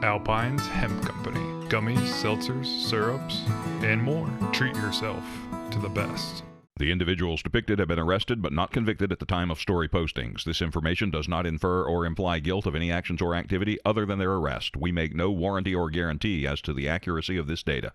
Alpine's Hemp Company. Gummies, seltzers, syrups, and more. Treat yourself to the best. The individuals depicted have been arrested but not convicted at the time of story postings. This information does not infer or imply guilt of any actions or activity other than their arrest. We make no warranty or guarantee as to the accuracy of this data.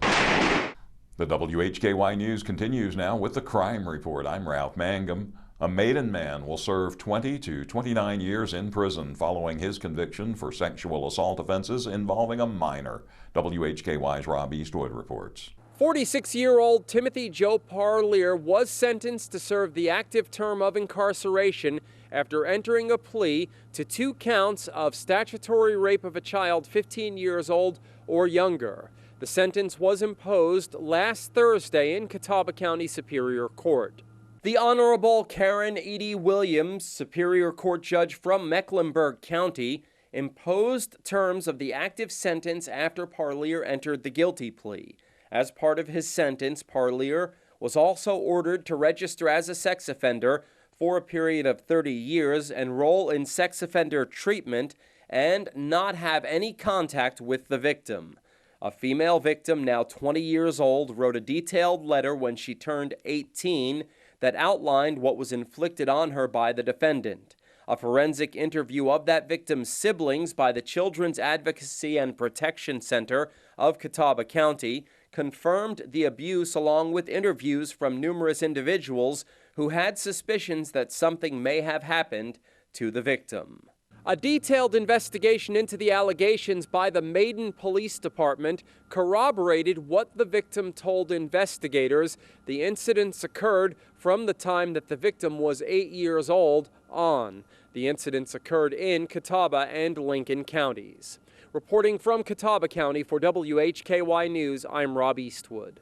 The WHKY News continues now with the crime report. I'm Ralph Mangum. A Maiden man will serve 20 to 29 years in prison following his conviction for sexual assault offenses involving a minor. WHKY's Rob Eastwood reports. 46-year-old Timothy Joe Parlier was sentenced to serve the active term of incarceration after entering a plea to 2 counts of statutory rape of a child 15 years old or younger. The sentence was imposed last Thursday in Catawba County Superior Court. The Honorable Karen Edie Williams, Superior Court judge from Mecklenburg County, imposed terms of the active sentence after Parlier entered the guilty plea. As part of his sentence, Parlier was also ordered to register as a sex offender for a period of 30 years, enroll in sex offender treatment, and not have any contact with the victim. A female victim, now 20 years old, wrote a detailed letter when she turned 18 that outlined what was inflicted on her by the defendant. A forensic interview of that victim's siblings by the Children's Advocacy and Protection Center of Catawba County confirmed the abuse, along with interviews from numerous individuals who had suspicions that something may have happened to the victim. A detailed investigation into the allegations by the Maiden Police Department corroborated what the victim told investigators. The incidents occurred from the time that the victim was 8 years old on. The incidents occurred in Catawba and Lincoln counties. Reporting from Catawba County for WHKY News, I'm Rob Eastwood.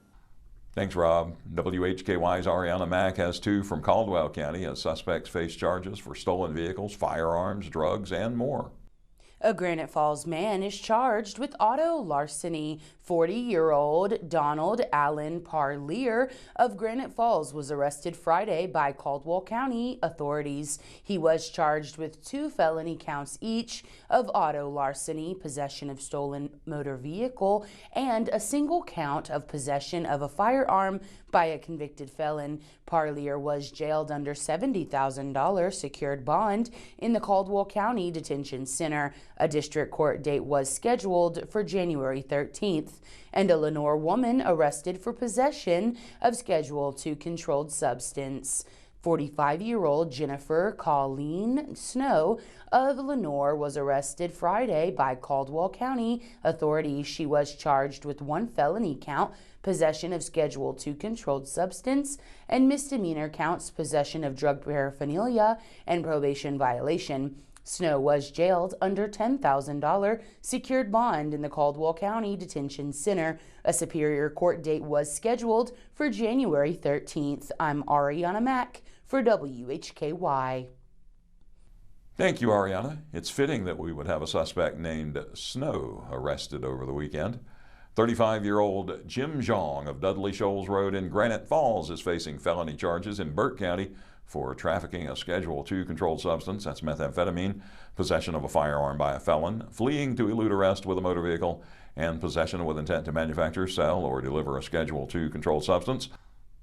Thanks, Rob. WHKY's Arianna Mack has 2 from Caldwell County as suspects face charges for stolen vehicles, firearms, drugs, and more. A Granite Falls man is charged with auto larceny. 40-year-old Donald Allen Parlier of Granite Falls was arrested Friday by Caldwell County authorities. He was charged with 2 felony counts each of auto larceny, possession of stolen motor vehicle, and a single count of possession of a firearm by a convicted felon. Parlier was jailed under $70,000 secured bond in the Caldwell County Detention Center. A district court date was scheduled for January 13th. And a Lenoir woman arrested for possession of Schedule II controlled substance. 45-year-old Jennifer Colleen Snow of Lenoir was arrested Friday by Caldwell County authorities. She was charged with 1 felony count, possession of Schedule II controlled substance, and misdemeanor counts, possession of drug paraphernalia and probation violation. Snow was jailed under $10,000 secured bond in the Caldwell County Detention Center. A Superior Court date was scheduled for January 13th. I'm Arianna Mack for WHKY. Thank you, Arianna. It's fitting that we would have a suspect named Snow arrested over the weekend. 35-year-old Jim Zhang of Dudley Shoals Road in Granite Falls is facing felony charges in Burke County for trafficking a Schedule II controlled substance, that's methamphetamine, possession of a firearm by a felon, fleeing to elude arrest with a motor vehicle, and possession with intent to manufacture, sell, or deliver a Schedule II controlled substance,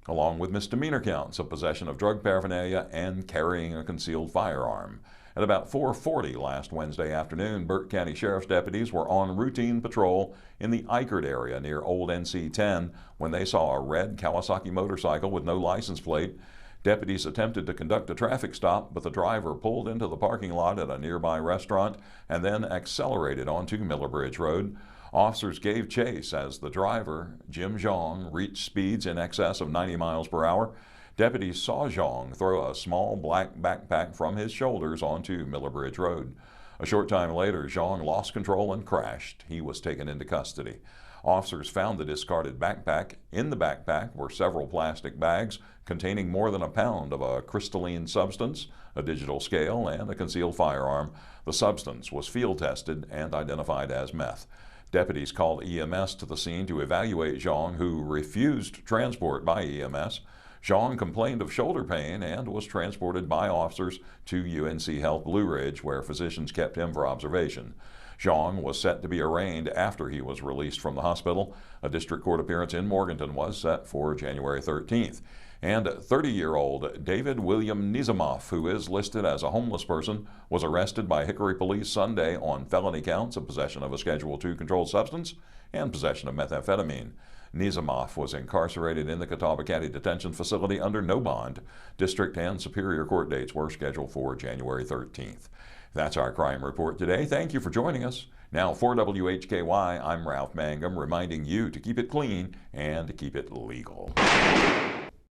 along with misdemeanor counts of possession of drug paraphernalia and carrying a concealed firearm. At about 4:40 last Wednesday afternoon, Burke County Sheriff's deputies were on routine patrol in the Eastwood area near Old NC 10 when they saw a red Kawasaki motorcycle with no license plate. Deputies attempted to conduct a traffic stop, but the driver pulled into the parking lot at a nearby restaurant and then accelerated onto Miller Bridge Road. Officers gave chase as the driver, Jim Zhang, reached speeds in excess of 90 miles per hour. Deputies saw Zhang throw a small black backpack from his shoulders onto Miller Bridge Road. A short time later, Zhang lost control and crashed. He was taken into custody. Officers found the discarded backpack. In the backpack were several plastic bags containing more than a pound of a crystalline substance, a digital scale, and a concealed firearm. The substance was field tested and identified as meth. Deputies called EMS to the scene to evaluate Zhang, who refused transport by EMS. Zhang complained of shoulder pain and was transported by officers to UNC Health Blue Ridge, where physicians kept him for observation. Zhang was set to be arraigned after he was released from the hospital. A district court appearance in Morganton was set for January 13th. And 30-year-old David William Nizamov, who is listed as a homeless person, was arrested by Hickory police Sunday on felony counts of possession of a Schedule II controlled substance and possession of methamphetamine. Nizamov was incarcerated in the Catawba County Detention Facility under no bond. District and Superior Court dates were scheduled for January 13th. That's our crime report today. Thank you for joining us. Now for WHKY, I'm Ralph Mangum, reminding you to keep it clean and to keep it legal.